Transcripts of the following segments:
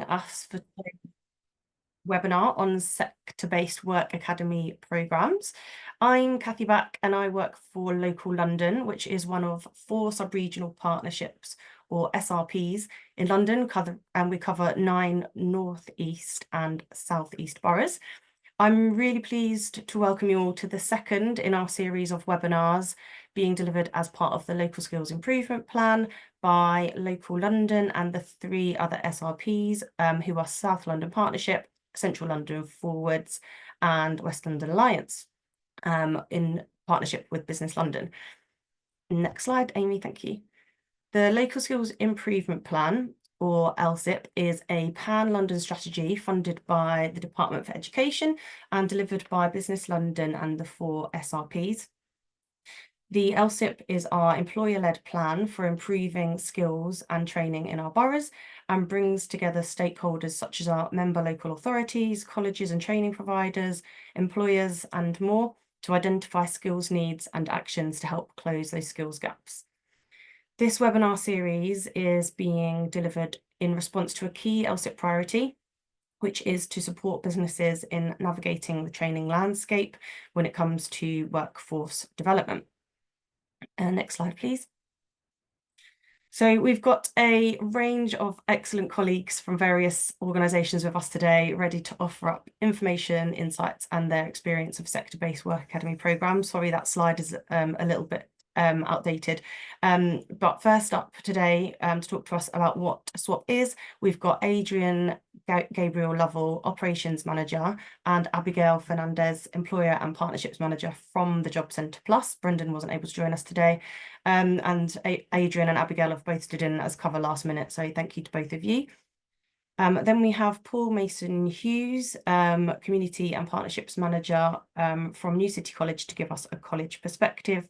us for webinar on sector-based work academy programs. I'm Kathy Back and I work for Local London, which is one of 4 sub-regional partnerships or SRPs in London, and we cover 9 north east and south east boroughs. I'm really pleased to welcome you all to the second in our series of webinars being delivered as part of the Local Skills Improvement Plan by Local London and the 3 other SRPs who are South London Partnership, Central London Forwards and West London Alliance in partnership with Business London. Next slide, Amy, thank you. The Local Skills Improvement Plan, or LSIP, is a pan-London strategy funded by the Department for Education and delivered by Business London and the 4 SRPs. The LSIP is our employer-led plan for improving skills and training in our boroughs and brings together stakeholders such as our member local authorities, colleges and training providers, employers and more to identify skills needs and actions to help close those skills gaps. This webinar series is being delivered in response to a key LSIP priority, which is to support businesses in navigating the training landscape when it comes to workforce development. Next slide, please. So we've got a range of excellent colleagues from various organisations with us today, ready to offer up information, insights and their experience of sector-based work academy programmes. Sorry, that slide is a little bit outdated. But first up today to talk to us about what SWAP is, we've got Adrian Gabriel Lovell, Operations Manager, and Abigail Fernandez, Employer and Partnerships Manager from the Job Centre Plus. Brendan wasn't able to join us today. And Adrian and Abigail have both stood in as cover last minute, so thank you to both of you. Then we have Paul Mason Hughes, Community and Partnerships Manager from New City College, to give us a college perspective.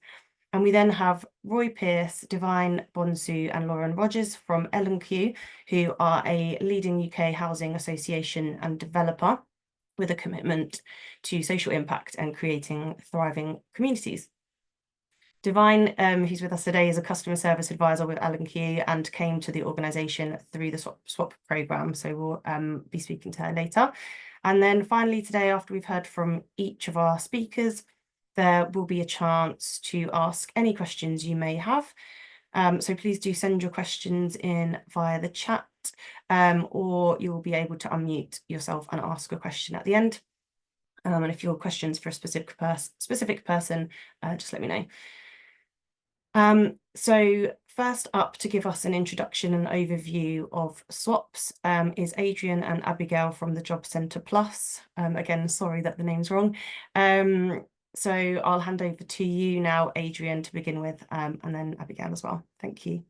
And we then have Roy Pearce, Divine Bonsu and Lauren Rogers from L&Q, who are a leading UK housing association and developer with a commitment to social impact and creating thriving communities. Divine, who's with us today, is a customer service advisor with L&Q and came to the organisation through the SWAP programme, so we'll be speaking to her later. And then finally today, after we've heard from each of our speakers, there will be a chance to ask any questions you may have. So please do send your questions in via the chat, or you will be able to unmute yourself and ask a question at the end. And if your question's for a specific person, just let me know. So first up to give us an introduction and overview of SWAPS is Adrian and Abigail from the Job Centre Plus. Again, sorry that the name's wrong. So I'll hand over to you now, Adrian, to begin with, and then Abigail as well. Thank you.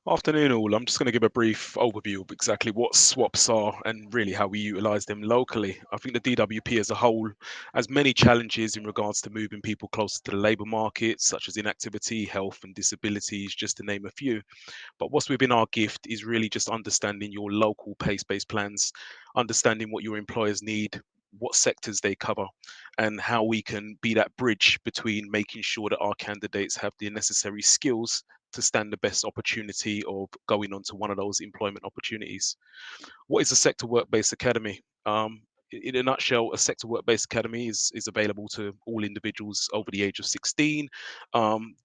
Afternoon all. I'm just going to give a brief overview of exactly what SWAPs are and really how we utilise them locally. I think the DWP as a whole has many challenges in regards to moving people closer to the labour market, such as inactivity, health and disabilities, just to name a few. But what's within our gift is really just understanding your local pace-based plans, understanding what your employers need, what sectors they cover, and how we can be that bridge between making sure that our candidates have the necessary skills to stand the best opportunity of going on to one of those employment opportunities. What is a sector work-based academy? In a nutshell, a sector work-based academy is available to all individuals over the age of 16.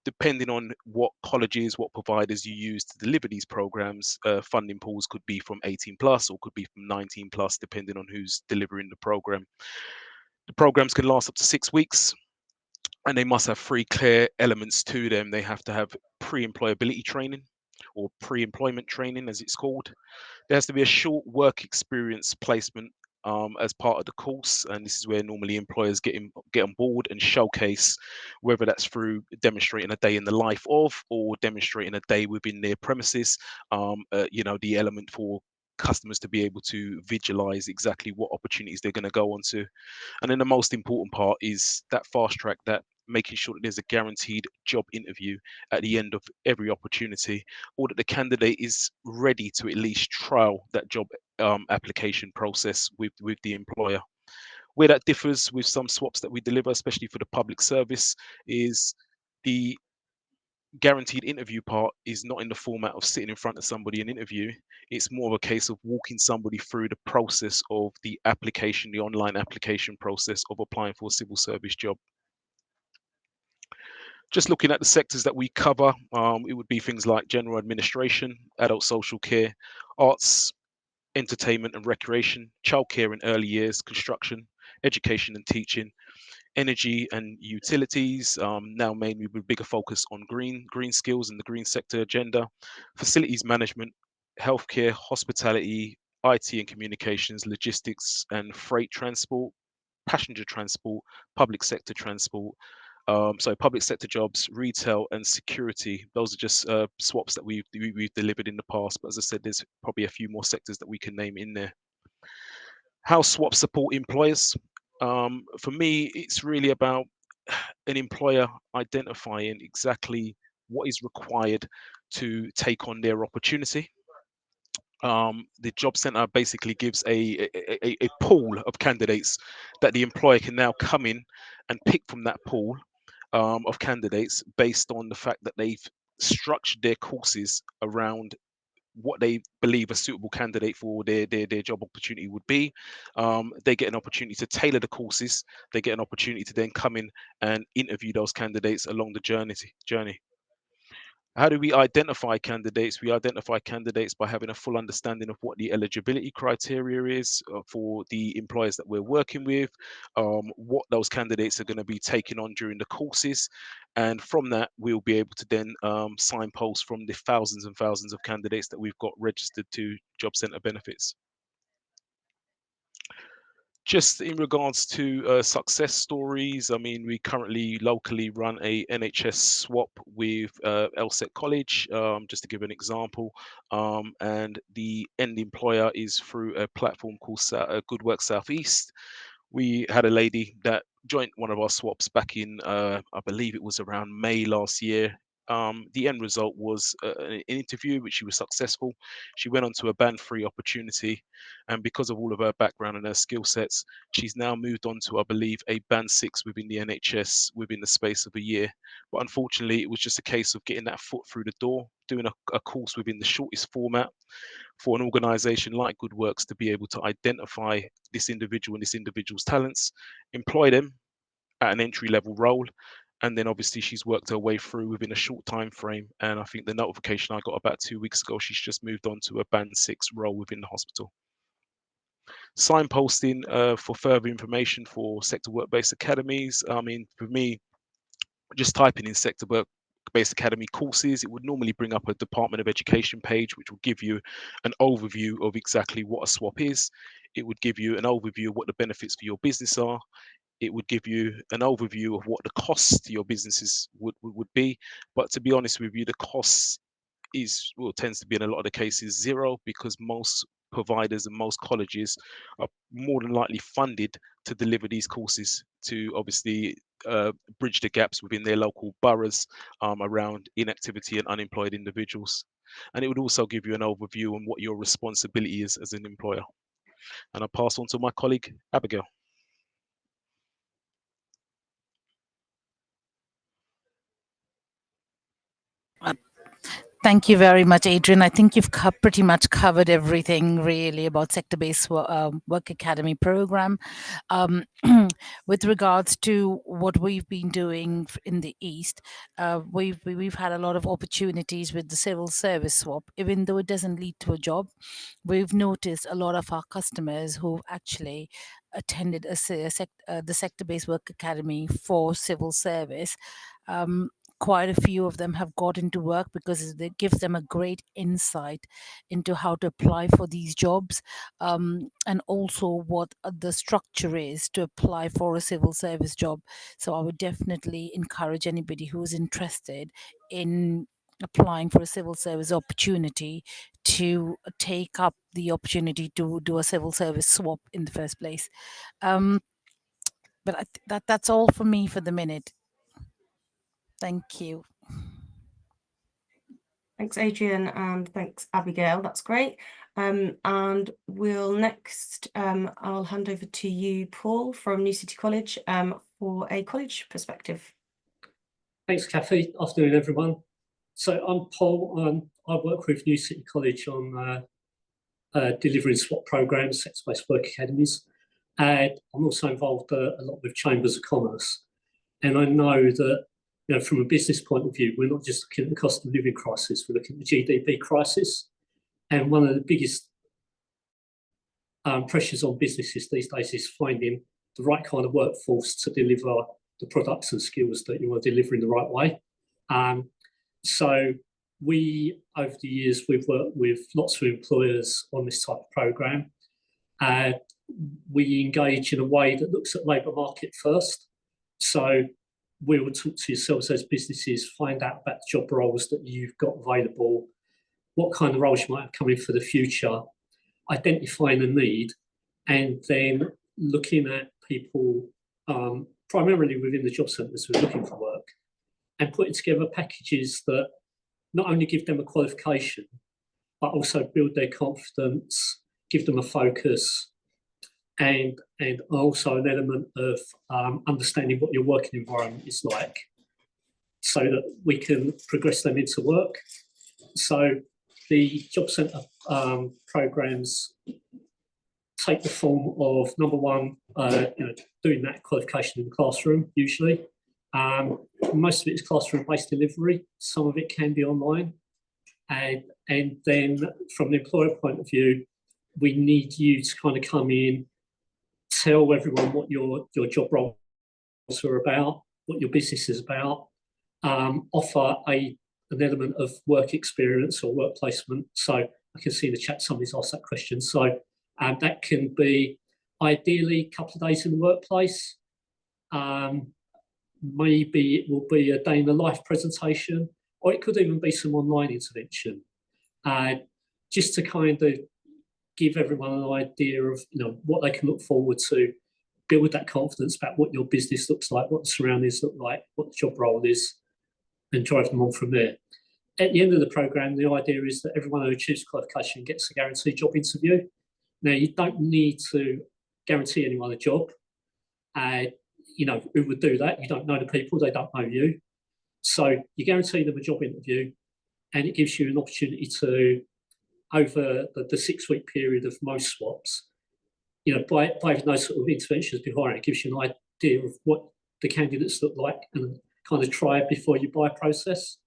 Depending on what colleges, what providers you use to deliver these programs, funding pools could be from 18 plus or could be from 19 plus, depending on who's delivering the program. The programs can last up to 6 weeks, and they must have 3 clear elements to them. They have to have pre-employability training, or pre-employment training as it's called. There has to be a short work experience placement as part of the course, and this is where normally employers get on board and showcase, whether that's through demonstrating a day in the life of, or demonstrating a day within their premises, you know, the element for customers to be able to visualize exactly what opportunities they're going to go on to. And then the most important part is that fast track, that making sure that there's a guaranteed job interview at the end of every opportunity, or that the candidate is ready to at least trial that job application process with the employer. Where that differs with some SWAPs that we deliver, especially for the public service, is the guaranteed interview part is not in the format of sitting in front of somebody and interview. It's more of a case of walking somebody through the process of the application, the online application process of applying for a civil service job. Just looking at the sectors that we cover, it would be things like general administration, adult social care, arts, entertainment and recreation, childcare and early years, construction, education and teaching, energy and utilities, now mainly with a bigger focus on green skills and the green sector agenda, facilities management, healthcare, hospitality, IT and communications, logistics and freight transport, passenger transport, public sector transport. So public sector jobs, retail and security. Those are just swaps that we've delivered in the past. But as I said, there's probably a few more sectors that we can name in there. How swaps support employers? For me, it's really about an employer identifying exactly what is required to take on their opportunity. The job center basically gives a pool of candidates that the employer can now come in and pick from that pool of candidates based on the fact that they've structured their courses around what they believe a suitable candidate for their job opportunity would be. They get an opportunity to tailor the courses. They get an opportunity to then come in and interview those candidates along the journey. How do we identify candidates? We identify candidates by having a full understanding of what the eligibility criteria is for the employers that we're working with, what those candidates are going to be taking on during the courses. And from that, we'll be able to then signpost from the thousands and thousands of candidates that we've got registered to Job Centre benefits. Just in regards to success stories, I mean, we currently locally run a NHS swap with LSET College, just to give an example. And the end employer is through a platform called Good Work Southeast. We had a lady that joined one of our swaps back in, I believe it was around May last year. The end result was an interview, which she was successful. She went on to a band 3 opportunity, and because of all of her background and her skill sets, she's now moved on to, I believe, a band 6 within the NHS within the space of a year. But unfortunately, it was just a case of getting that foot through the door, doing a course within the shortest format for an organization like Good Works to be able to identify this individual and this individual's talents, employ them at an entry level role, and then obviously she's worked her way through within a short time frame. And I think the notification I got about 2 weeks ago, she's just moved on to a band 6 role within the hospital. Signposting for further information for sector work-based academies. I mean, for me, just typing in sector work-based academy courses, it would normally bring up a Department of Education page, which will give you an overview of exactly what a swap is. It would give you an overview of what the benefits for your business are. It would give you an overview of what the costs to your businesses would be. But to be honest with you, the costs tends to be in a lot of the cases zero, because most providers and most colleges are more than likely funded to deliver these courses to obviously bridge the gaps within their local boroughs around inactivity and unemployed individuals. And it would also give you an overview on what your responsibility is as an employer. And I'll pass on to my colleague, Abigail. Thank you very much, Adrian. I think you've pretty much covered everything really about sector-based work academy program. With regards to what we've been doing in the East, we've had a lot of opportunities with the civil service swap. Even though it doesn't lead to a job, we've noticed a lot of our customers who've actually attended the sector-based work academy for civil service. Quite a few of them have got into work because it gives them a great insight into how to apply for these jobs, and also what the structure is to apply for a civil service job. So I would definitely encourage anybody who is interested in applying for a civil service opportunity to take up the opportunity to do a civil service swap in the first place. But that's all for me for the minute. Thank you. Thanks, Adrian, and thanks, Abigail. That's great. And we'll next, I'll hand over to you, Paul, from New City College, for a college perspective. Thanks, Kathy. Afternoon, everyone. So I'm Paul. I work with New City College on delivering SWAP programs, sector-based work academies. And I'm also involved a lot with chambers of commerce. And I know that, you know, from a business point of view, we're not just looking at the cost of living crisis, we're looking at the GDP crisis. And one of the biggest pressures on businesses these days is finding the right kind of workforce to deliver the products and skills that you want to deliver in the right way. So we, over the years, we've worked with lots of employers on this type of programme. We engage in a way that looks at labour market first. So we will talk to yourselves as businesses, find out about the job roles that you've got available, what kind of roles you might have coming for the future, identifying the need, and then looking at people primarily within the job centres who are looking for work, and putting together packages that not only give them a qualification, but also build their confidence, give them a focus, and also an element of understanding what your working environment is like, so that we can progress them into work. So the job centre programmes take the form of, number one, doing that qualification in the classroom, usually. Most of it is classroom-based delivery. Some of it can be online. And then from the employer point of view, we need you to kind of come in, tell everyone what your job roles are about, what your business is about, offer an element of work experience or work placement. So I can see in the chat somebody's asked that question. So that can be ideally a couple of days in the workplace. Maybe it will be a day in the life presentation, or it could even be some online intervention, just to kind of give everyone an idea of, you know, what they can look forward to, build that confidence about what your business looks like, what the surroundings look like, what the job role is, and drive them on from there. At the end of the programme, the idea is that everyone who achieves qualification gets a guaranteed job interview. Now, you don't need to guarantee anyone a job. You know, who would do that? You don't know the people, they don't know you. So you guarantee them a job interview, and it gives you an opportunity to, over the 6-week period of most SWAPs, you know, by having those sort of interventions behind it gives you an idea of what the candidates look like and kind of try it before you buy process.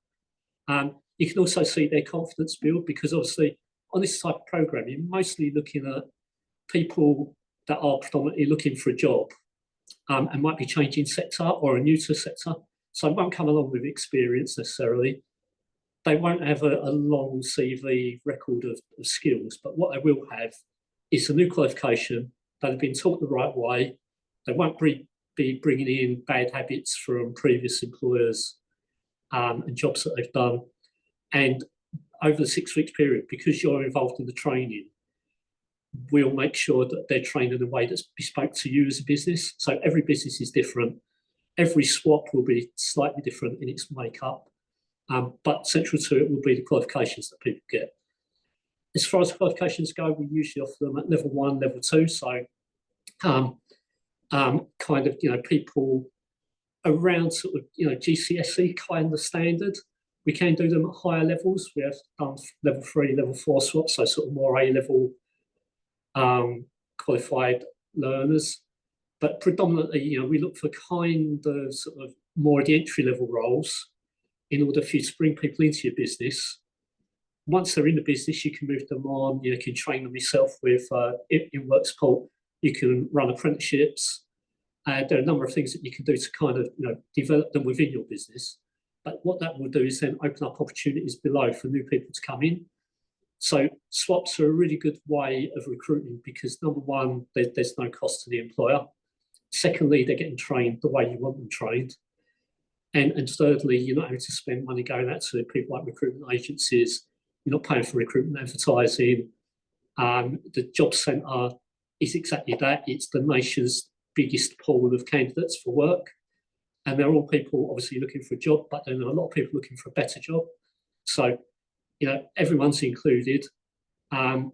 You can also see their confidence build, because obviously on this type of programme, you're mostly looking at people that are predominantly looking for a job and might be changing sector or are new to a sector. So it won't come along with experience necessarily. They won't have a long CV record of skills, but what they will have is a new qualification. They'll have been taught the right way. They won't be bringing in bad habits from previous employers and jobs that they've done. And over the 6-week period, because you're involved in the training, we'll make sure that they're trained in a way that's bespoke to you as a business. So every business is different. Every SWAP will be slightly different in its makeup. But central to it will be the qualifications that people get. As far as qualifications go, we usually offer them at level 1, level 2. So kind of, you know, people around sort of, you know, GCSE kind of standard. We can do them at higher levels. We have done level 3, level 4 SWAPs, so sort of more A-level qualified learners. But predominantly, you know, we look for kind of sort of more of the entry-level roles in order for you to bring people into your business. Once they're in the business, you can move them on. You can train them yourself with in work support. You can run apprenticeships. There are a number of things that you can do to kind of, you know, develop them within your business. But what that will do is then open up opportunities below for new people to come in. So SWAPs are a really good way of recruiting, because number one, there's no cost to the employer. Secondly, they're getting trained the way you want them trained. And thirdly, you're not having to spend money going out to people like recruitment agencies. You're not paying for recruitment advertising. The job centre is exactly that. It's the nation's biggest pool of candidates for work. And they're all people obviously looking for a job, but there are a lot of people looking for a better job. So, you know, everyone's included. At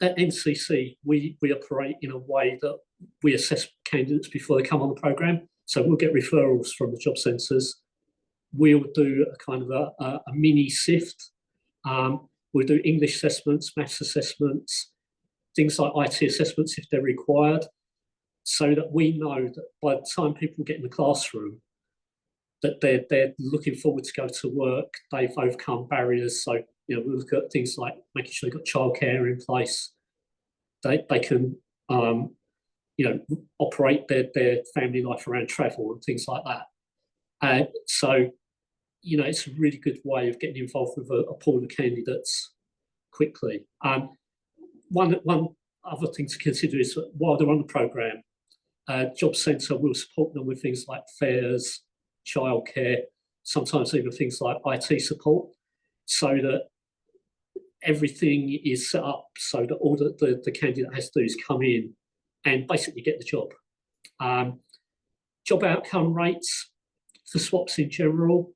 NCC, we operate in a way that we assess candidates before they come on the programme. So we'll get referrals from the job centres. we'll do a kind of a mini SIFT. We'll do English assessments, maths assessments, things like IT assessments if they're required, so that we know that by the time people get in the classroom, that they're looking forward to go to work, they've overcome barriers. So, you know, we look at things like making sure they've got childcare in place, they can, you know, operate their family life around travel and things like that. So, you know, it's a really good way of getting involved with a pool of candidates quickly. One other thing to consider is that while they're on the programme, Job Centre will support them with things like fairs, childcare, sometimes even things like IT support, so that everything is set up so that all that the candidate has to do is come in and basically get the job. Job outcome rates for SWAPS in general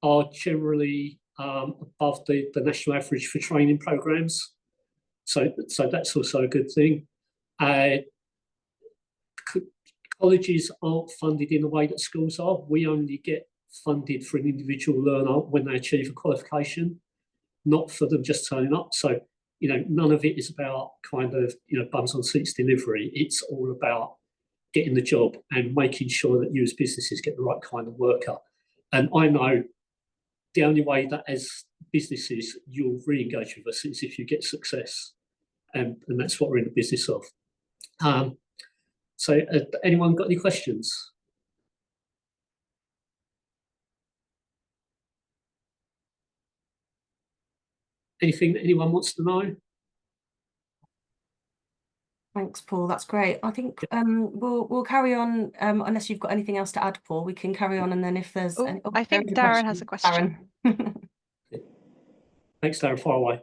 are generally above the national average for training programmes. So that's also a good thing. Colleges aren't funded in the way that schools are. We only get funded for an individual learner when they achieve a qualification, not for them just turning up. So, you know, none of it is about kind of, you know, bums on seats delivery. It's all about getting the job and making sure that you as businesses get the right kind of worker. And I know the only way that as businesses you'll re-engage with us is if you get success. And that's what we're in the business of. So anyone got any questions? Anything that anyone wants to know? Thanks, Paul. That's great. I think we'll carry on unless you've got anything else to add, Paul. We can carry on, and then if there's any, I think Darren has a question. Thanks, Darren. Far away.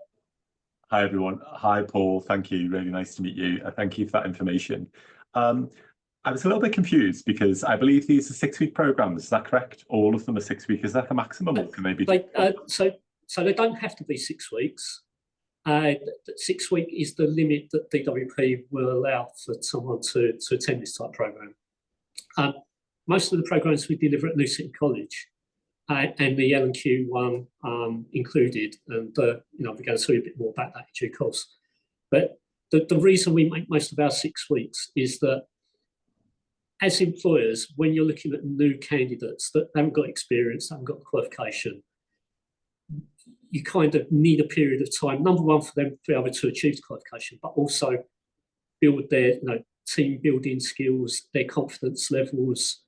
Hi, everyone. Hi, Paul. Thank you. Really nice to meet you. Thank you for that information. I was a little bit confused because I believe these are 6-week programs. Is that correct? All of them are 6 weeks. Is that the maximum, or can they be? So they don't have to be 6 weeks. 6 week is the limit that DWP will allow for someone to attend this type program. Most of the programs we deliver at New City College, and the L&Q one included, and you know, we're going to tell you a bit more about that in due course. But the reason we make most of our 6 weeks is that as employers, when you're looking at new candidates that haven't got experience, haven't got the qualification, you kind of need a period of time, number one, for them to be able to achieve the qualification, but also build their, you know, team building skills, their confidence levels,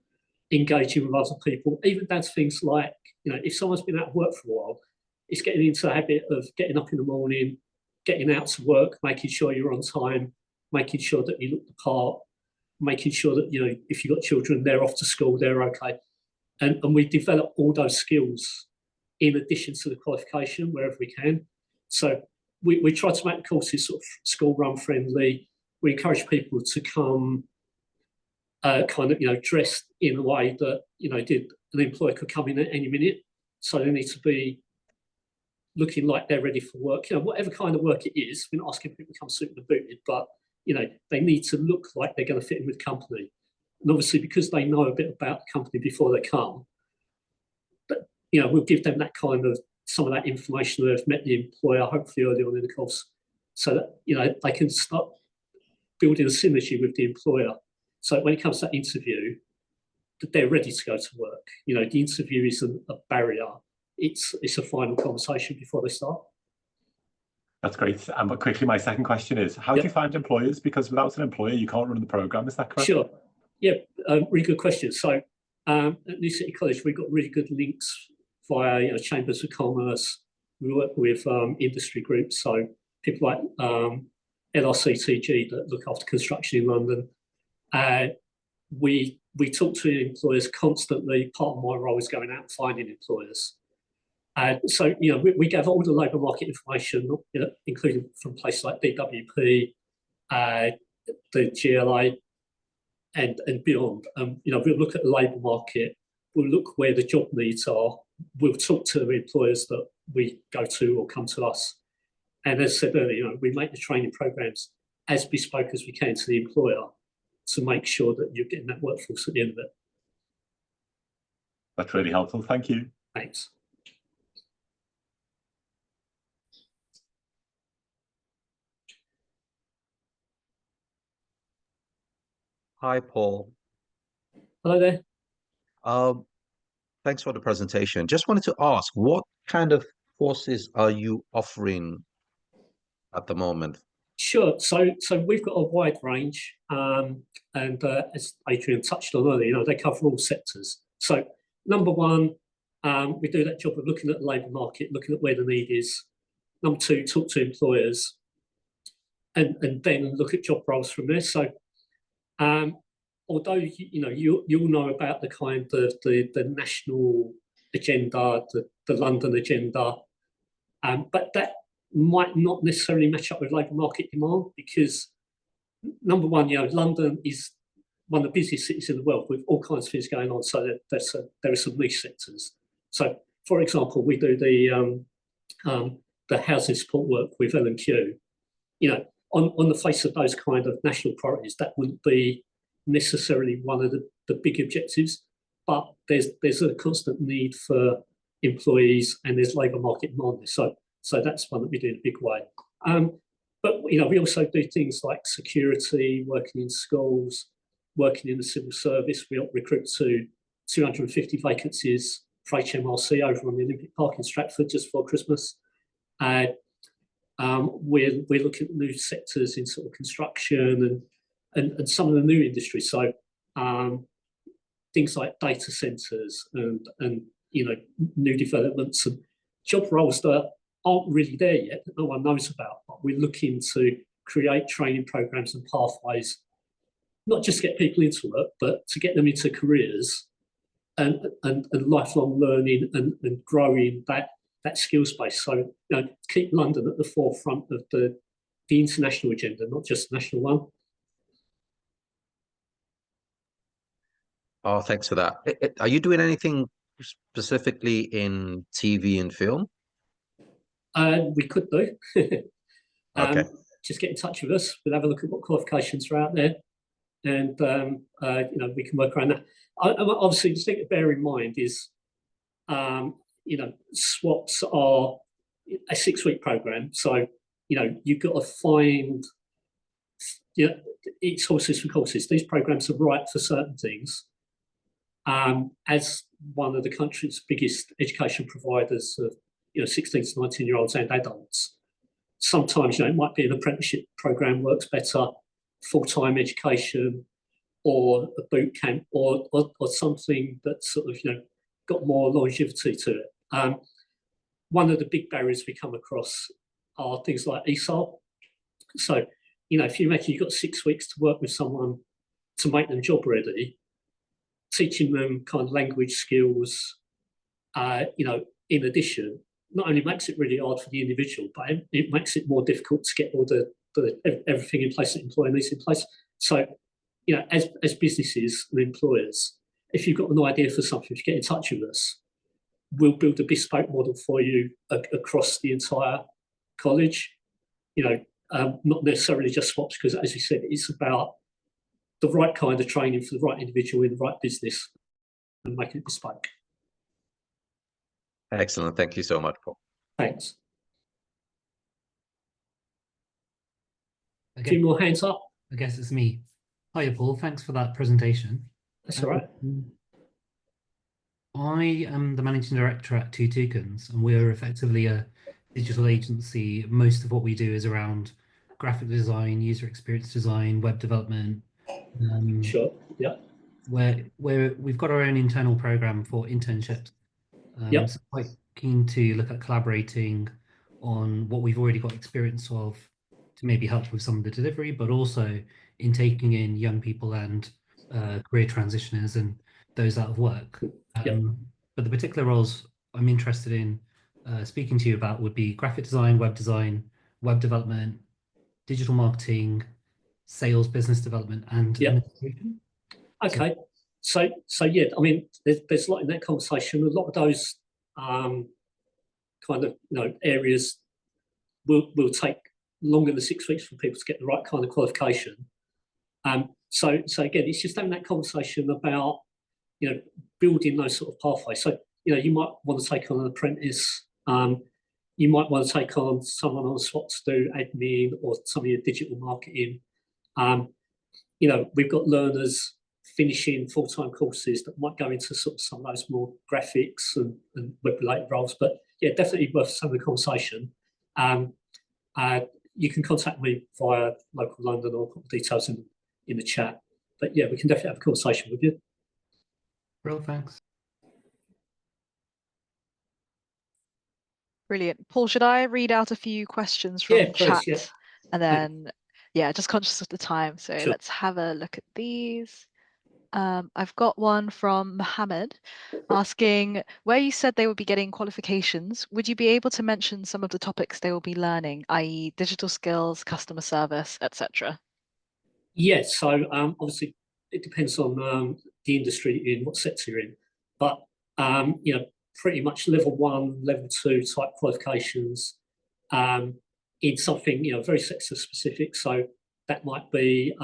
engaging with other people, even down to things like, you know, if someone's been out of work for a while, it's getting into the habit of getting up in the morning, getting out to work, making sure you're on time, making sure that you look the part, making sure that, you know, if you've got children, they're off to school, they're okay. And we develop all those skills in addition to the qualification wherever we can. So we try to make the courses sort of school run friendly. We encourage people to come kind of, you know, dressed in a way that, you know, an employer could come in at any minute. So they need to be looking like they're ready for work. You know, whatever kind of work it is, we're not asking people to come suited and booted, but, you know, they need to look like they're going to fit in with the company. And obviously, because they know a bit about the company before they come, but, you know, we'll give them that kind of, some of that information that they've met the employer, hopefully early on in the course, so that, you know, they can start building a synergy with the employer. So when it comes to that interview, that they're ready to go to work. You know, the interview isn't a barrier. It's a final conversation before they start. That's great. But quickly, my second question is, how do you find employers? Because without an employer, you can't run the program. Is that correct? Sure. Yeah, really good question. So at New City College, we've got really good links via, you know, chambers of commerce. We work with industry groups, so people like LRCTG that look after construction in London. We talk to employers constantly. Part of my role is going out and finding employers. So, you know, we gather all the labour market information, you know, including from places like DWP, the GLA, and beyond. You know, we'll look at the labour market. We'll look where the job needs are. We'll talk to the employers that we go to or come to us. And as I said earlier, you know, we make the training programs as bespoke as we can to the employer to make sure that you're getting that workforce at the end of it. That's really helpful. Thank you. Thanks. Hi, Paul. Hello there. Thanks for the presentation. Just wanted to ask, what kind of courses are you offering at the moment? Sure. So we've got a wide range, and as Adrian touched on earlier, they cover all sectors. So number one, we do that job of looking at the labour market, looking at where the need is. Number two, talk to employers, and then look at job roles from there. So although you'll know about the kind of the national agenda, the London agenda, but that might not necessarily match up with labour market demand, because number one, London is one of the busiest cities in the world with all kinds of things going on. So there are some niche sectors. So, for example, we do the housing support work with L&Q. On the face of those kind of national priorities, that wouldn't be necessarily one of the big objectives, but there's a constant need for employees, and there's labour market demand. So that's one that we do in a big way. But we also do things like security, working in schools, working in the civil service. We recruit to 250 vacancies for HMRC over on the Olympic Park in Stratford just before Christmas. We're looking at new sectors in sort of construction and some of the new industries. So things like data centres and new developments and job roles that aren't really there yet, that no one knows about. But we're looking to create training programs and pathways, not just get people into work, but to get them into careers and lifelong learning and growing that skill space. So keep London at the forefront of the international agenda, not just the national one. Oh, thanks for that. Are you doing anything specifically in TV and film? We could do. Okay. Just get in touch with us. We'll have a look at what qualifications are out there, and we can work around that. Obviously, the thing to bear in mind is, SWAPS are a 6-week program, so you've got to find. It's horses for courses. These programs are right for certain things. As one of the country's biggest education providers of 16 to 19-year-olds and adults, sometimes it might be an apprenticeship program works better, full-time education, or a boot camp, or something that sort of got more longevity to it. One of the big barriers we come across are things like ESOL. So if you imagine you've got 6 weeks to work with someone to make them job ready, teaching them kind of language skills, in addition, not only makes it really hard for the individual, but it makes it more difficult to get all the everything in place that employer needs in place. So, as businesses and employers, if you've got an idea for something, if you get in touch with us, we'll build a bespoke model for you across the entire college. Not necessarily just SWAPS, because as you said, it's about the right kind of training for the right individual in the right business and making it bespoke. Excellent. Thank you so much, Paul. Thanks. Okay. A few more hands up. I guess it's me. Hiya, Paul. Thanks for that presentation. That's all right. I am the managing director at Two Toucans, and we're effectively a digital agency. Most of what we do is around graphic design, user experience design, web development. Sure. Yeah. We've got our own internal program for internships. Yep. So quite keen to look at collaborating on what we've already got experience of to maybe help with some of the delivery, but also in taking in young people and career transitioners and those out of work. Yep. But the particular roles I'm interested in speaking to you about would be graphic design, web development, digital marketing, sales, business development, and administration. Okay. So yeah, I mean, there's a lot in that conversation. A lot of those kind of areas will take longer than 6 weeks for people to get the right kind of qualification. So again, it's just having that conversation about building those sort of pathways. So you might want to take on an apprentice. You might want to take on someone on SWAPS to do admin or some of your digital marketing. We've got learners finishing full-time courses that might go into sort of some of those more graphics and web-related roles. But yeah, definitely worth having a conversation. You can contact me via Local London or put the details in the chat. But yeah, we can definitely have a conversation with you. Real thanks. Brilliant. Paul, should I read out a few questions from the chat? Yeah. And then, yeah, just conscious of the time. So Sure. let's have a look at these. I've got one from Mohammed asking, where you said they would be getting qualifications, would you be able to mention some of the topics they will be learning, i.e. digital skills, customer service, etc.? Yes, so obviously it depends on the industry in what sector you're in, but pretty much level 1, level 2 type qualifications in something very sector specific. So that might be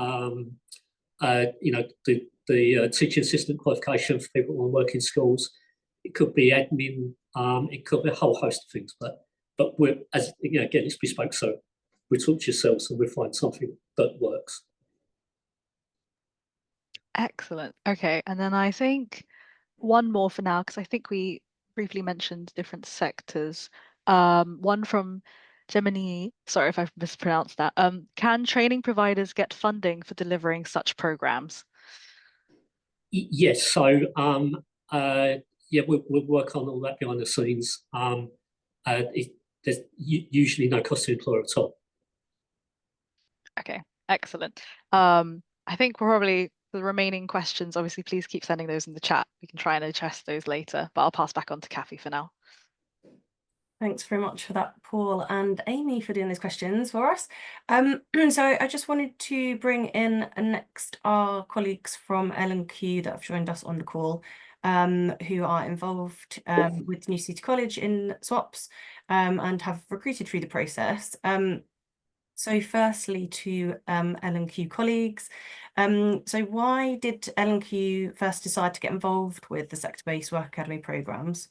the teaching assistant qualification for people who work in schools. It could be admin. It could be a whole host of things. But we're again, it's bespoke. So we talk to yourselves and we find something that works. Excellent. Okay, and then I think one more for now, because I think we briefly mentioned different sectors. One from Gemini, sorry if I've mispronounced that. Can training providers get funding for delivering such programs? Yes, so we'll work on all that behind the scenes. There's usually no cost to the employer at all. Okay, excellent. I think we're probably the remaining questions. Obviously, please keep sending those in the chat. We can try and address those later, but I'll pass back on to Kathy for now. Thanks very much for that, Paul and Amy, for doing those questions for us. So I just wanted to bring in next our colleagues from L&Q that have joined us on the call, who are involved with New City College in SWAPS and have recruited through the process. So firstly to L&Q colleagues, so why did L&Q first decide to get involved with the sector-based work academy programmes?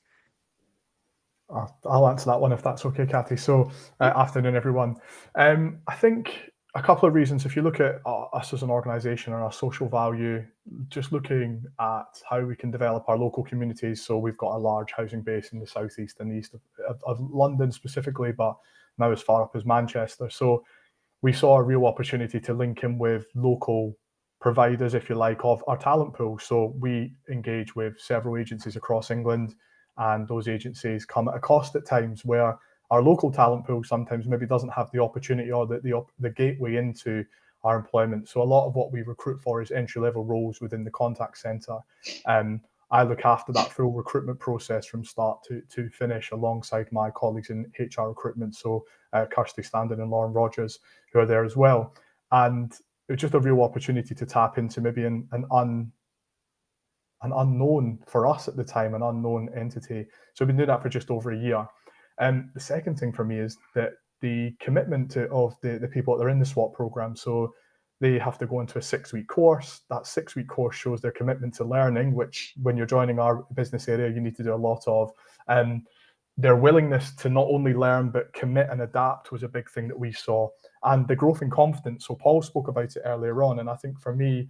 I'll answer that one if that's okay, Kathy. So afternoon, everyone. I think a couple of reasons. If you look at us as an organisation and our social value, just looking at how we can develop our local communities. So we've got a large housing base in the southeast and east of London specifically, but now as far up as Manchester. So we saw a real opportunity to link in with local providers, if you like, of our talent pool. So we engage with several agencies across England, and those agencies come at a cost at times where our local talent pool sometimes maybe doesn't have the opportunity or the gateway into our employment. So a lot of what we recruit for is entry-level roles within the contact centre. I look after that full recruitment process from start to finish alongside my colleagues in HR recruitment. So Kirsty Standen and Lauren Rogers, who are there as well. And it was just a real opportunity to tap into maybe an unknown for us at the time, an unknown entity. So we've been doing that for just over a year. And the second thing for me is that the commitment of the people that are in the SWAP program. So they have to go into a 6-week course. That 6-week course shows their commitment to learning, which when you're joining our business area, you need to do a lot of. Their willingness to not only learn, but commit and adapt was a big thing that we saw. And the growth in confidence. So Paul spoke about it earlier on. And I think for me,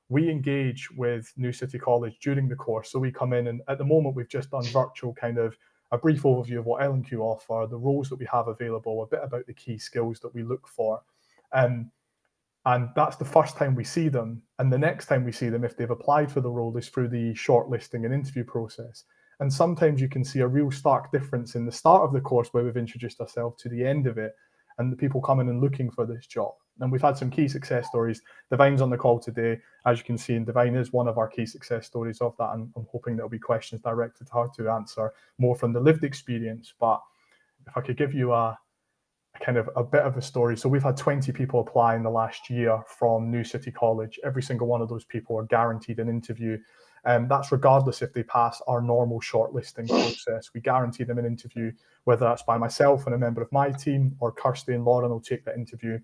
we engage with New City College during the course. So we come in and at the moment, we've just done virtual kind of a brief overview of what L&Q offer, the roles that we have available, a bit about the key skills that we look for. And that's the first time we see them. And the next time we see them, if they've applied for the role, is through the shortlisting and interview process. And sometimes you can see a real stark difference in the start of the course where we've introduced ourselves to the end of it, and the people coming and looking for this job. And we've had some key success stories. Divine's on the call today, as you can see, and Divine is one of our key success stories of that. And I'm hoping there'll be questions directed to her to answer more from the lived experience. But if I could give you a kind of a bit of a story. So we've had 20 people apply in the last year from New City College. Every single one of those people are guaranteed an interview. And that's regardless if they pass our normal shortlisting process. We guarantee them an interview, whether that's by myself and a member of my team, or Kirsty and Lauren will take that interview.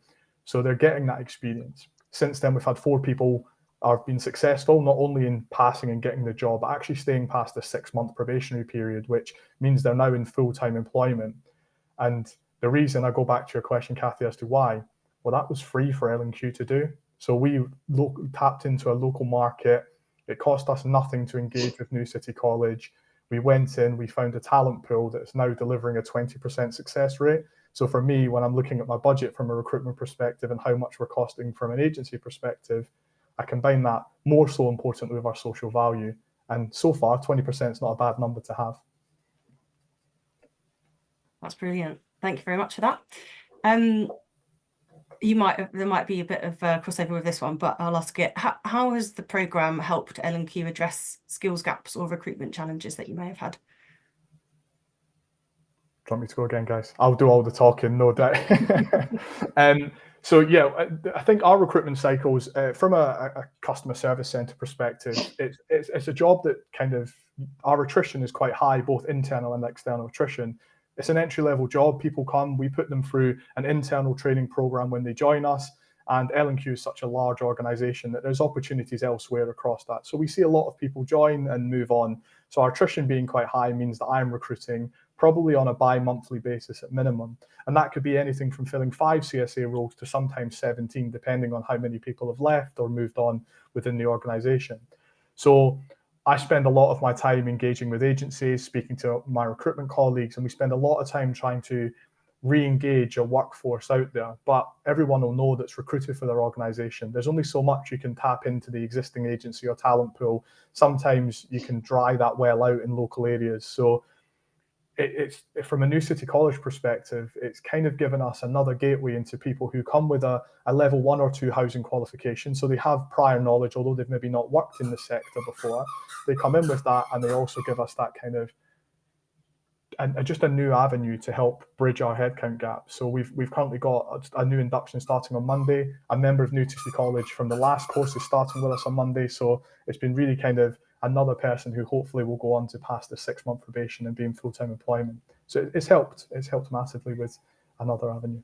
So they're getting that experience. Since then, we've had 4 people are being successful, not only in passing and getting the job, but actually staying past the 6-month probationary period, which means they're now in full-time employment. And the reason, I go back to your question, Kathy, as to why, well, that was free for L&Q to do. So we tapped into a local market. It cost us nothing to engage with New City College. We went in, we found a talent pool that's now delivering a 20% success rate. So for me, when I'm looking at my budget from a recruitment perspective and how much we're costing from an agency perspective, I combine that more so importantly with our social value. And so far, 20% is not a bad number to have. That's brilliant. Thank you very much for that. There might be a bit of crossover with this one, but I'll ask it. How has the programme helped L&Q address skills gaps or recruitment challenges that you may have had? Do you want me to go again, guys? I'll do all the talking, no doubt. So yeah, I think our recruitment cycles, from a customer service centre perspective, it's a job that kind of, our attrition is quite high, both internal and external attrition. It's an entry-level job. People come, we put them through an internal training program when they join us, and L&Q is such a large organisation that there's opportunities elsewhere across that. So we see a lot of people join and move on. So our attrition being quite high means that I'm recruiting probably on a bi-monthly basis at minimum. And that could be anything from filling 5 CSA roles to sometimes 17, depending on how many people have left or moved on within the organisation. So I spend a lot of my time engaging with agencies, speaking to my recruitment colleagues, and we spend a lot of time trying to re-engage a workforce out there. But everyone will know that's recruited for their organisation. There's only so much you can tap into the existing agency or talent pool. Sometimes you can dry that well out in local areas. So it's from a New City College perspective, it's kind of given us another gateway into people who come with a level 1 or 2 housing qualification. So they have prior knowledge, although they've maybe not worked in the sector before. They come in with that, and they also give us that kind of just a new avenue to help bridge our headcount gap. So we've currently got a new induction starting on Monday. A member of New City College from the last course is starting with us on Monday. So it's been really kind of another person who hopefully will go on to pass the 6-month probation and be in full-time employment. So it's helped massively with another avenue.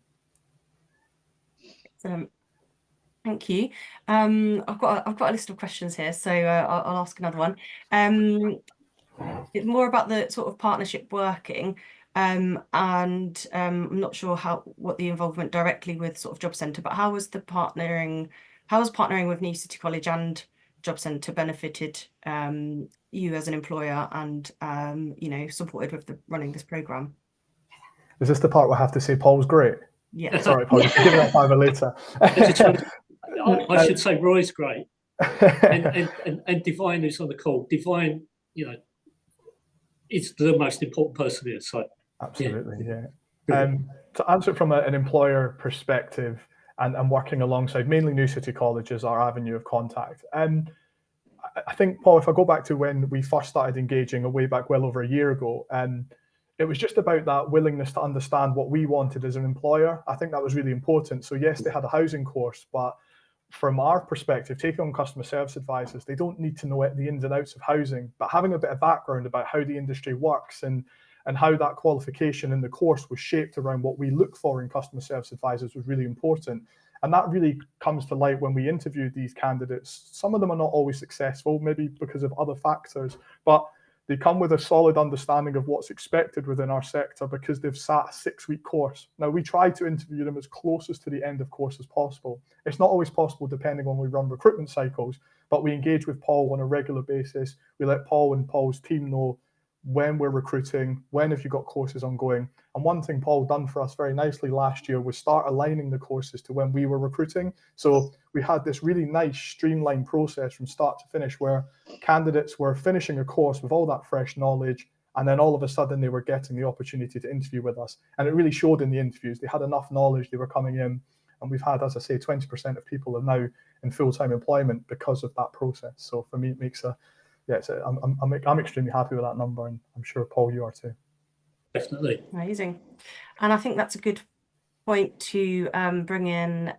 Excellent. Thank you. I've got a list of questions here, so I'll ask another one. It's more about the sort of partnership working, and I'm not sure what the involvement directly with sort of Job Centre, but how was partnering with New City College and Job Centre benefited you as an employer and supported with running this programme? Is this the part where I have to say Paul's great? Yeah. Sorry, Paul, you can give me that 5 later. I should say Roy's great, and Divine who's on the call. Divine, is the most important person here. So absolutely, yeah. To answer it from an employer perspective, and working alongside mainly New City College as our avenue of contact. I think, Paul, if I go back to when we first started engaging way back well over a year ago, it was just about that willingness to understand what we wanted as an employer. I think that was really important. So yes, they had a housing course, but from our perspective, taking on customer service advisors, they don't need to know the ins and outs of housing, but having a bit of background about how the industry works and how that qualification in the course was shaped around what we look for in customer service advisors was really important. And that really comes to light when we interview these candidates. Some of them are not always successful, maybe because of other factors, but they come with a solid understanding of what's expected within our sector because they've sat a 6-week course. Now, we try to interview them as closest to the end of course as possible. It's not always possible depending on when we run recruitment cycles, but we engage with Paul on a regular basis. We let Paul and Paul's team know when we're recruiting, when have you got courses ongoing. And one thing Paul done for us very nicely last year was start aligning the courses to when we were recruiting. So we had this really nice streamlined process from start to finish where candidates were finishing a course with all that fresh knowledge, and then all of a sudden they were getting the opportunity to interview with us. And it really showed in the interviews. They had enough knowledge, they were coming in, and we've had, as I say, 20% of people are now in full-time employment because of that process. So for me, it makes I'm extremely happy with that number, and I'm sure, Paul, you are too. Definitely. Amazing. And I think that's a good point to bring in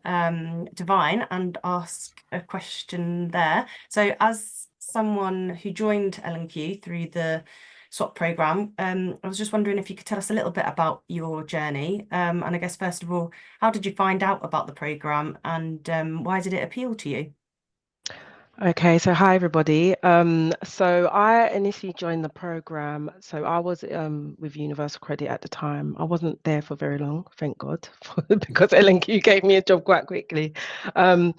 Divine and ask a question there. So as someone who joined L&Q through the SWAP programme, I was just wondering if you could tell us a little bit about your journey. And I guess, first of all, how did you find out about the programme, and why did it appeal to you? Okay, so hi everybody. So I initially joined the program. So I was with Universal Credit at the time. I wasn't there for very long, thank God, because L&Q gave me a job quite quickly. So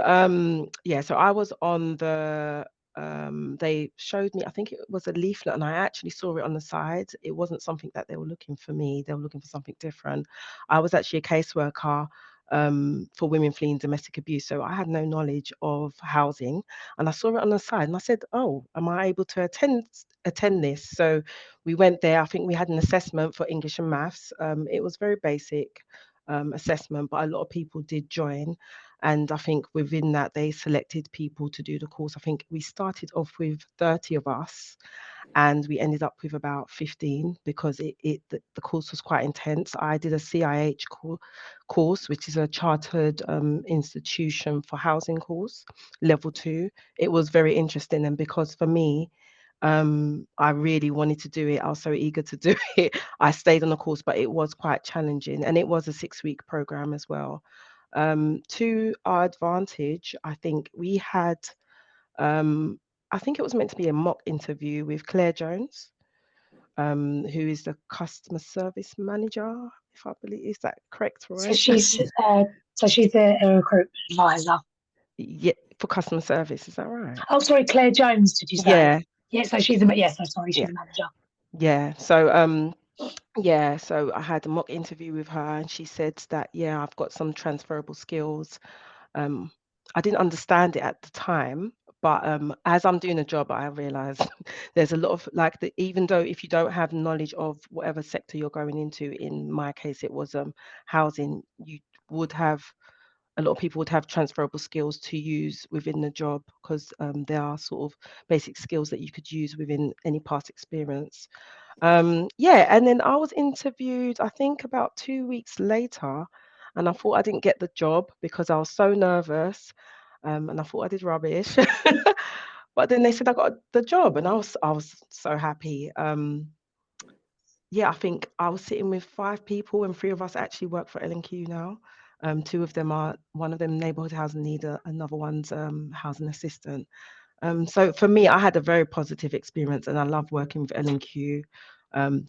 I was on the. They showed me, I think it was a leaflet, and I actually saw it on the side. It wasn't something that they were looking for me. They were looking for something different. I was actually a caseworker for women fleeing domestic abuse. So I had no knowledge of housing, and I saw it on the side, and I said, "Oh, am I able to attend this?" So we went there. I think we had an assessment for English and maths. It was very basic assessment, but a lot of people did join. And I think within that, they selected people to do the course. I think we started off with 30 of us, and we ended up with about 15 because the course was quite intense. I did a CIH course, which is a chartered institution for housing course, level 2. It was very interesting, and because for me, I really wanted to do it. I was so eager to do it. I stayed on the course, but it was quite challenging, and it was a 6-week program as well. To our advantage, I think we had I think it was meant to be a mock interview with Claire Jones, who is the customer service manager, if I believe. Is that correct, So right? she's a recruitment advisor. Yeah, for customer service, is that right? Oh, sorry, Claire Jones, did you say? Yeah, Yeah, so she's a yes, sorry, she's yeah, a manager. yeah. So so I had a mock interview with her, and she said that I've got some transferable skills. I didn't understand it at the time, but as I'm doing a job, I realize there's a lot of even though if you don't have knowledge of whatever sector you're going into, in my case it was housing, you would have a lot of people would have transferable skills to use within the job, because there are sort of basic skills that you could use within any past experience. And then I was interviewed, I think about 2 weeks later, and I thought I didn't get the job because I was so nervous, and I thought I did rubbish. But then they said I got the job, and I was so happy. I think I was sitting with 5 people, and 3 of us actually work for L&Q now. 2 of them one of them neighbourhood housing leader, another one's housing assistant. So for me, I had a very positive experience, and I love working with L&Q.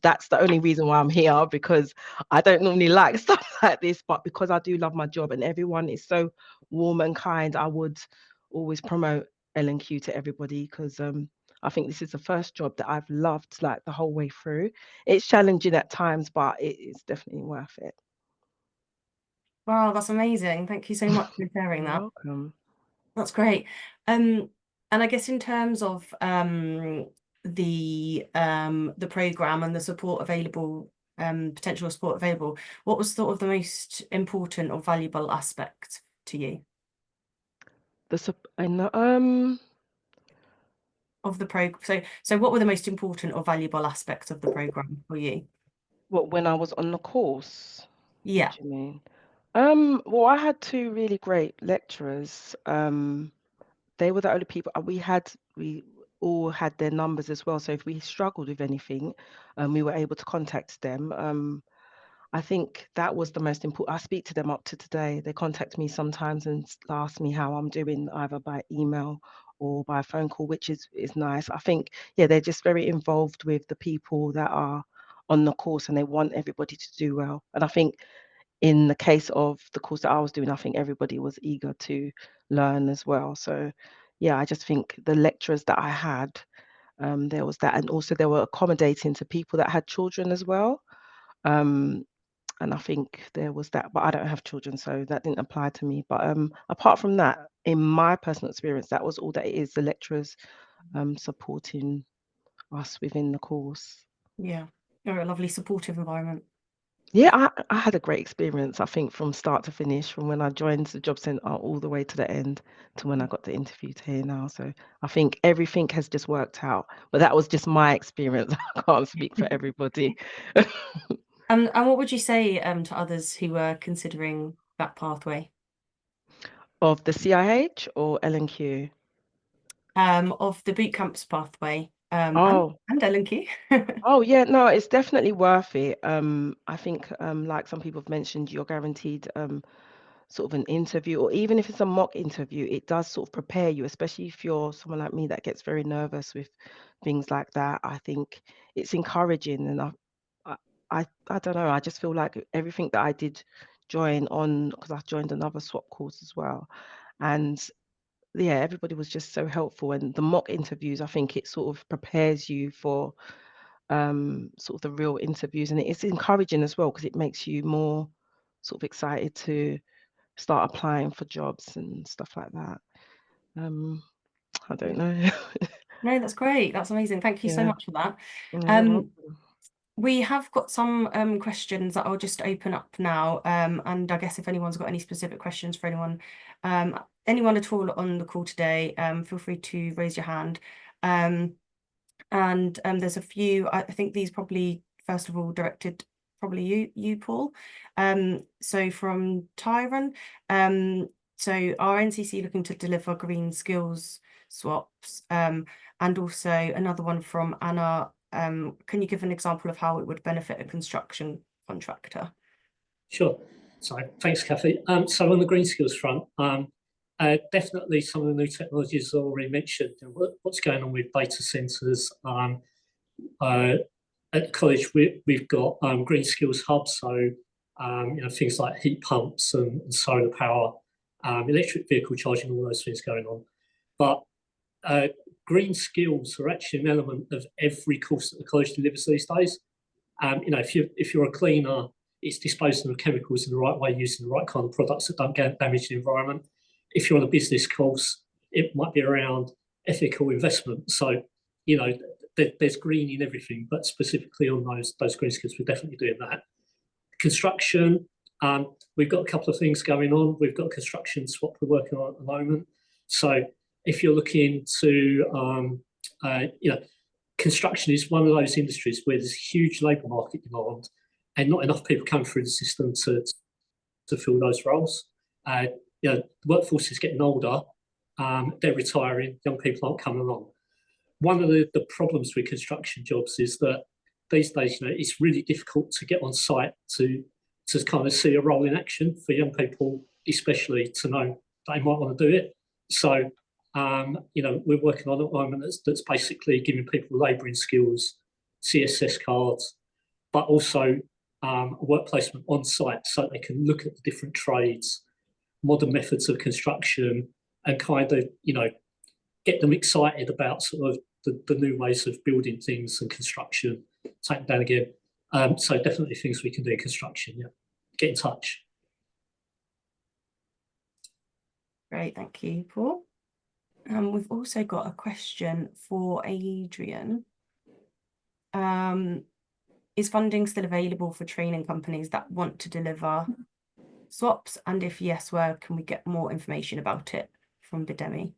That's the only reason why I'm here, because I don't normally like stuff like this, but because I do love my job and everyone is so warm and kind, I would always promote L&Q to everybody, because I think this is the first job that I've loved like the whole way through. It's challenging at times, but it is definitely worth it. Wow, that's amazing. Thank you so much for sharing You're that. welcome. That's great. And I guess in terms of the program and the support available, potential support available, what was sort of the most important or valuable aspect to you of the program? So what were the most important or valuable aspects of the program for you? What, when I was on the course? Yeah. What do you mean? Well, I had 2 really great lecturers. They were the only people we all had their numbers as well. So if we struggled with anything, we were able to contact them. I think that was the most important. I speak to them up to today. They contact me sometimes and ask me how I'm doing, either by email or by phone call, which is nice. I think, they're just very involved with the people that are on the course, and they want everybody to do well. And I think in the case of the course that I was doing, I think everybody was eager to learn as well. So I just think the lecturers that I had, there was that, and also they were accommodating to people that had children as well. And I think there was that, but I don't have children, so that didn't apply to me. But apart from that, in my personal experience, that was all that it is, the lecturers supporting us within the course. Yeah, a lovely supportive environment. Yeah, I had a great experience, I think, from start to finish, from when I joined the job centre all the way to the end to when I got the interview to here now. So I think everything has just worked out. But that was just my experience. I can't speak for everybody. And what would you say to others who were considering that pathway? Of the CIH or L&Q? Of the boot camps pathway, and L&Q. Oh yeah, no, it's definitely worth it. I think like some people have mentioned, you're guaranteed sort of an interview, or even if it's a mock interview, it does sort of prepare you, especially if you're someone like me that gets very nervous with things like that. I think it's encouraging, and I don't know, I just feel like everything that I did join on, because I joined another SWAP course as well, and yeah, everybody was just so helpful. And the mock interviews, I think it sort of prepares you for sort of the real interviews, and it's encouraging as well because it makes you more sort of excited to start applying for jobs and stuff like that. I don't know. No, that's great. That's amazing. Thank you so Yeah. much for that. Yeah, you're welcome. We have got some questions that I'll just open up now. And I guess if anyone's got any specific questions for anyone at all on the call today, feel free to raise your hand. And there's a few, I think these probably, first of all, directed probably you, Paul. So from Tyron, so our NCC looking to deliver green skills swaps, and also another one from Anna. Can you give an example of how it would benefit a construction contractor? Sure. So thanks, Kathy. So on the green skills front, definitely some of the new technologies already mentioned. What's going on with data centres? At the college, we've got green skills hubs, so things like heat pumps and solar power, electric vehicle charging, all those things going on. But green skills are actually an element of every course that the college delivers these days. If you're a cleaner, it's disposing of chemicals in the right way, using the right kind of products that don't damage the environment. If you're on a business course, it might be around ethical investment. So, there's green in everything, but specifically on those green skills, we're definitely doing that. Construction, we've got a couple of things going on. We've got a construction swap we're working on at the moment. So if you're looking to, construction is one of those industries where there's huge labour market demand and not enough people come through the system to fill those roles. The workforce is getting older, they're retiring, young people aren't coming along. One of the problems with construction jobs is that these days, it's really difficult to get on site to kind of see a role in action for young people, especially to know they might want to do it. So, we're working on a moment that's basically giving people labouring skills, CSS cards, but also work placement on site so they can look at the different trades, modern methods of construction, and kind of, get them excited about sort of the new ways of building things and construction, take them down again. So definitely things we can do in construction, yeah. Get in touch. Great, thank you, Paul. We've also got a question for Adrian. Is funding still available for training companies that want to deliver swaps? And if yes, where can we get more information about it from Bidemi?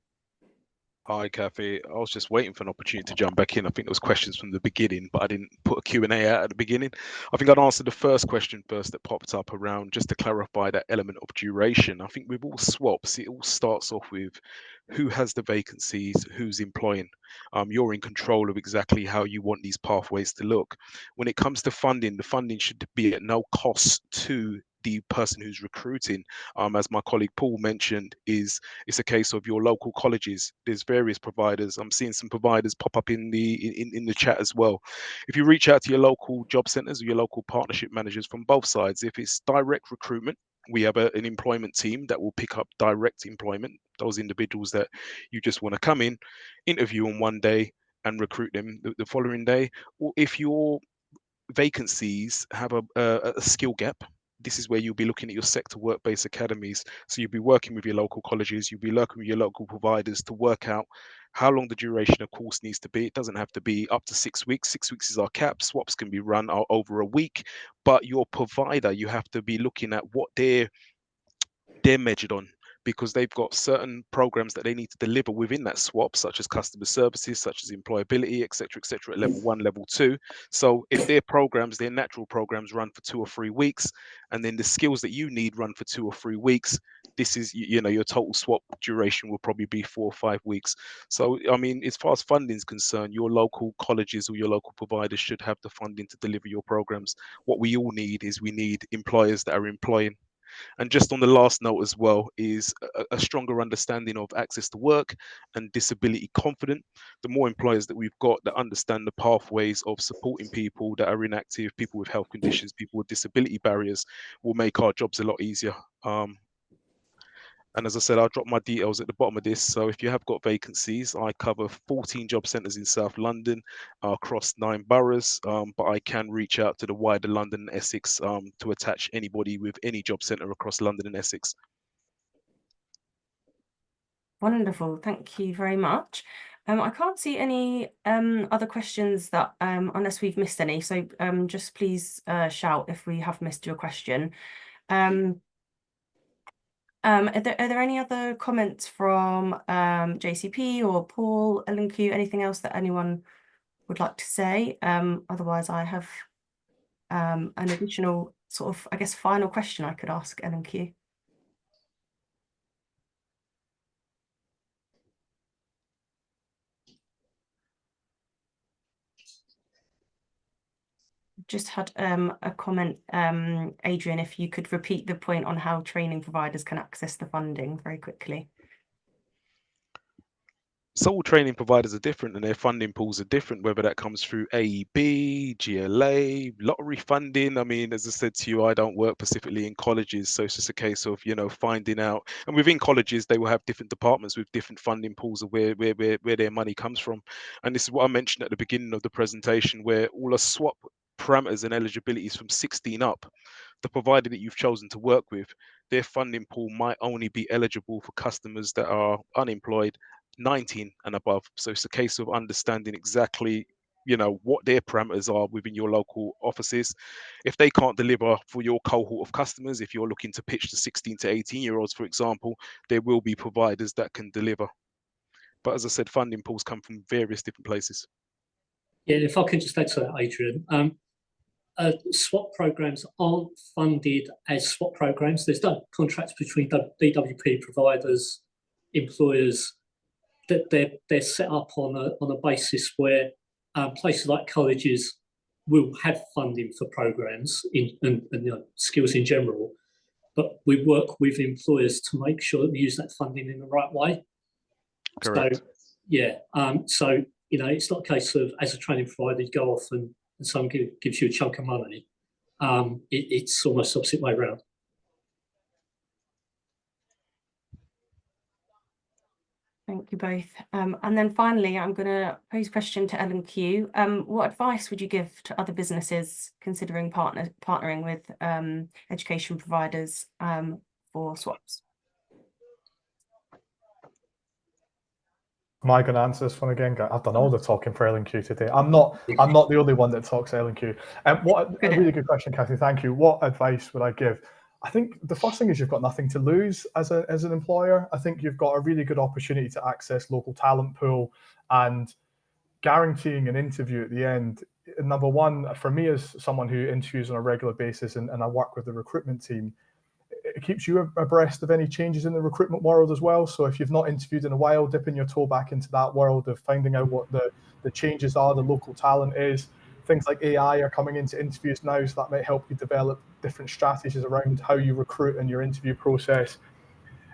Hi, Kathy. I was just waiting for an opportunity to jump back in. I think there was questions from the beginning, but I didn't put a Q&A out at the beginning. I think I'd answer the first question first that popped up around, just to clarify that element of duration. I think with all swaps, it all starts off with who has the vacancies, who's employing. You're in control of exactly how you want these pathways to look. When it comes to funding, the funding should be at no cost to the person who's recruiting. As my colleague Paul mentioned, it's a case of your local colleges. There's various providers. I'm seeing some providers pop up in the chat as well. If you reach out to your local job centres or your local partnership managers from both sides, if it's direct recruitment, we have an employment team that will pick up direct employment, those individuals that you just want to come in, interview on one day and recruit them the following day. Or if your vacancies have a skill gap, this is where you'll be looking at your sector work-based academies. So you'll be working with your local colleges, you'll be working with your local providers to work out how long the duration of course needs to be. It doesn't have to be up to 6 weeks. 6 weeks is our cap. Swaps can be run over a week, but your provider, you have to be looking at what they're measured on, because they've got certain programs that they need to deliver within that swap, such as customer services, such as employability, etc., at level 1, level 2. So if their programs, their natural programs run for 2 or 3 weeks, and then the skills that you need run for 2 or 3 weeks, this is, your total swap duration will probably be 4 or 5 weeks. So, I mean, as far as funding is concerned, your local colleges or your local providers should have the funding to deliver your programs. What we all need is we need employers that are employing. And just on the last note as well is a stronger understanding of access to work and disability confident. The more employers that we've got that understand the pathways of supporting people that are inactive, people with health conditions, people with disability barriers, will make our jobs a lot easier. And as I said, I'll drop my details at the bottom of this. So if you have got vacancies, I cover 14 job centres in South London across 9 boroughs, but I can reach out to the wider London and Essex to attach anybody with any job centre across London and Essex. Wonderful, thank you very much. I can't see any other questions that unless we've missed any, so just please shout if we have missed your question. Are there any other comments from JCP or Paul, L&Q, anything else that anyone would like to say? Otherwise, I have an additional sort of, I guess, final question I could ask L&Q. Just had a comment, Adrian, if you could repeat the point on how training providers can access the funding very quickly. So all training providers are different and their funding pools are different, whether that comes through AEB, GLA, lottery funding. I mean, as I said to you, I don't work specifically in colleges, so it's just a case of, you know, finding out. And within colleges, they will have different departments with different funding pools of where their money comes from. And this is what I mentioned at the beginning of the presentation, where all the SWAP parameters and eligibilities from 16 up, the provider that you've chosen to work with, their funding pool might only be eligible for customers that are unemployed, 19 and above. So it's a case of understanding exactly, you know, what their parameters are within your local offices. If they can't deliver for your cohort of customers, if you're looking to pitch to 16 to 18-year-olds, for example, there will be providers that can deliver. But as I said, funding pools come from various different places. Yeah, if I could just add to that, Adrian, SWAP programs aren't funded as SWAP programs. There's no contracts between DWP providers, employers. That they're set up on a basis where places like colleges will have funding for programs and you know, skills in general, but we work with employers to make sure that we use that funding in the right way. Correct. So yeah, so you know, it's not a case of as a training provider you go off and someone gives you a chunk of money. It's almost the opposite way around. Thank you both. And then finally, I'm going to pose a question to L&Q. What advice would you give to other businesses considering partnering with education providers for SWAPs? Am I going to answer this one again? I've done all the talking for L&Q today. I'm not the only one that talks L&Q. What a really good question, Kathy. Thank you. What advice would I give? I think the first thing is you've got nothing to lose as an employer. I think you've got a really good opportunity to access local talent pool and guaranteeing an interview at the end. Number one, for me as someone who interviews on a regular basis and I work with the recruitment team, it keeps you abreast of any changes in the recruitment world as well. So if you've not interviewed in a while, dipping your toe back into that world of finding out what the changes are, the local talent is. Things like AI are coming into interviews now, so that might help you develop different strategies around how you recruit in your interview process.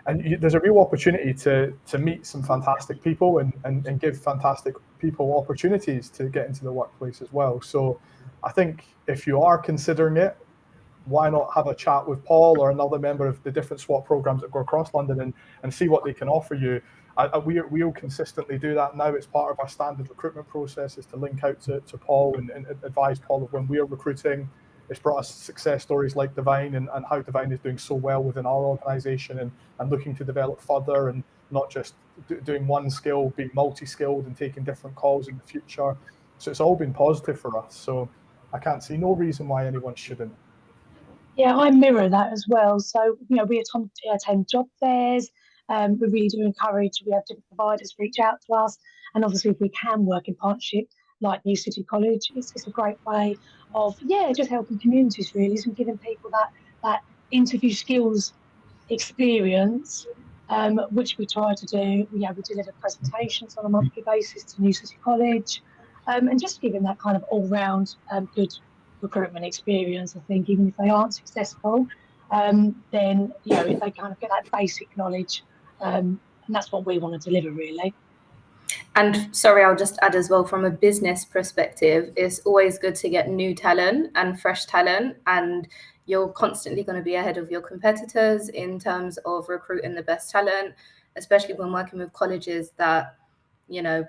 And there's a real opportunity to meet some fantastic people and give fantastic people opportunities to get into the workplace as well. So I think if you are considering it, why not have a chat with Paul or another member of the different SWAT programs that go across London and see what they can offer you. We'll consistently do that now. It's part of our standard recruitment process is to link out to Paul and advise Paul of when we are recruiting. It's brought us success stories like Divine and how Divine is doing so well within our organisation and looking to develop further and not just doing one skill, being multi-skilled and taking different calls in the future. So it's all been positive for us. So I can't see no reason why anyone shouldn't. Yeah, I mirror that as well. So, you know, we attend job fairs. We really do encourage, we have different providers reach out to us. And obviously, if we can work in partnership, like New City College, it's a great way of, just helping communities really, and giving people that interview skills experience, which we try to do. We deliver presentations on a monthly basis to New City College, and just giving that kind of all-round good recruitment experience. I think even if they aren't successful, then they kind of get that basic knowledge, and that's what we want to deliver, really. And sorry, I'll just add as well, from a business perspective, it's always good to get new talent and fresh talent, and you're constantly going to be ahead of your competitors in terms of recruiting the best talent, especially when working with colleges that,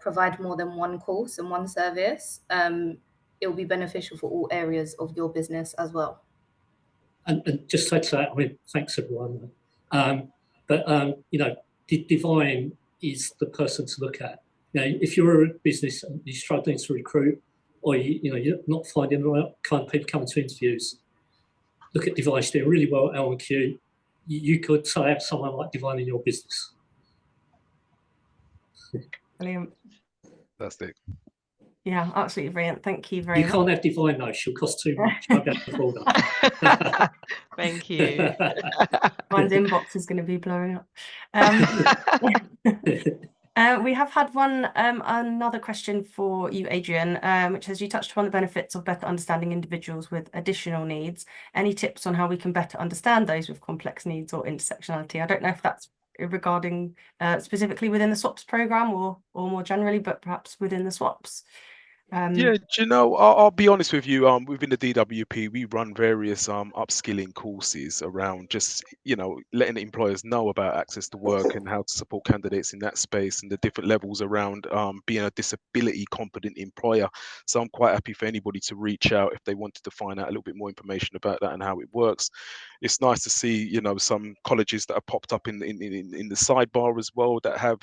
provide more than one course and one service. It will be beneficial for all areas of your business as well. And just to say, thanks everyone. Divine is the person to look at. If you're a business and you're struggling to recruit, or you're not finding the right kind of people coming to interviews, look at Divine. She's doing really well at L&Q. You could have someone like Divine in your business. Brilliant. Fantastic. Yeah, absolutely brilliant. Thank you very much. You can't have Divine though; she'll cost too much. I won't be able to afford her. Thank you. Mine's inbox is going to be blowing up. We have had another question for you, Adrian, which says, you touched upon the benefits of better understanding individuals with additional needs. Any tips on how we can better understand those with complex needs or intersectionality? I don't know if that's regarding specifically within the SWAPS program or more generally, but perhaps within the SWAPS. Yeah, I'll be honest with you. Within the DWP, we run various upskilling courses around just letting employers know about access to work and how to support candidates in that space, and the different levels around being a disability competent employer. So I'm quite happy for anybody to reach out if they wanted to find out a little bit more information about that and how it works. It's nice to see some colleges that have popped up in the sidebar as well that have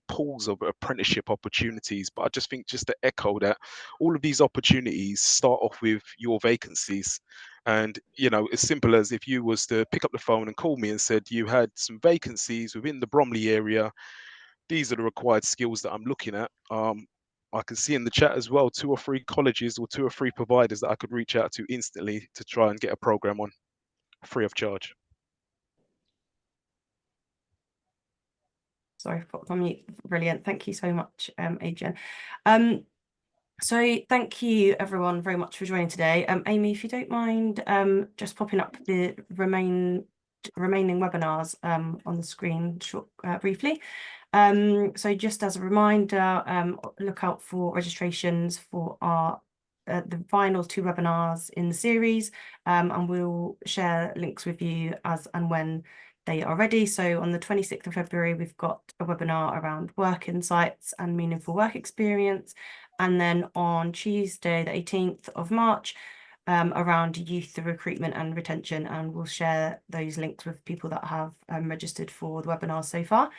pools of apprenticeship opportunities. But I just think, just to echo that, all of these opportunities start off with your vacancies. And as simple as if you was to pick up the phone and call me and said you had some vacancies within the Bromley area, these are the required skills that I'm looking at. I can see in the chat as well 2 or 3 colleges or 2 or 3 providers that I could reach out to instantly to try and get a program on, free of charge. Sorry, I put on mute. Brilliant. Thank you so much, Adrian. So thank you everyone very much for joining today. Amy, if you don't mind just popping up the remaining webinars on the screen briefly. So just as a reminder, look out for registrations for our the final 2 webinars in the series, and we'll share links with you as and when they are ready. So on the 26th of February, we've got a webinar around work insights and meaningful work experience. And then on Tuesday, the 18th of March, around youth recruitment and retention. And we'll share those links with people that have registered for the webinars so far.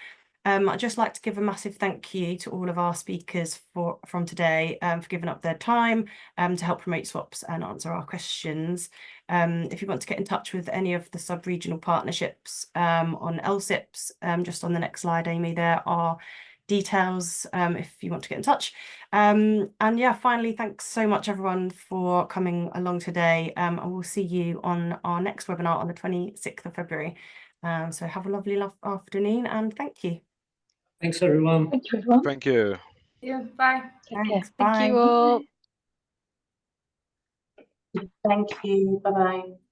I'd just like to give a massive thank you to all of our speakers from today for giving up their time to help promote SWAPS and answer our questions. If you want to get in touch with any of the sub-regional partnerships on LSIPs, just on the next slide, Amy, there are details if you want to get in touch. And yeah, finally, thanks so much everyone for coming along today. And we'll see you on our next webinar on the 26th of February. So have a lovely afternoon and thank you. Thanks everyone. Thank you, everyone. Thank you. Yeah, bye. Thanks. Thank Bye. you all. Thank you. Bye-bye.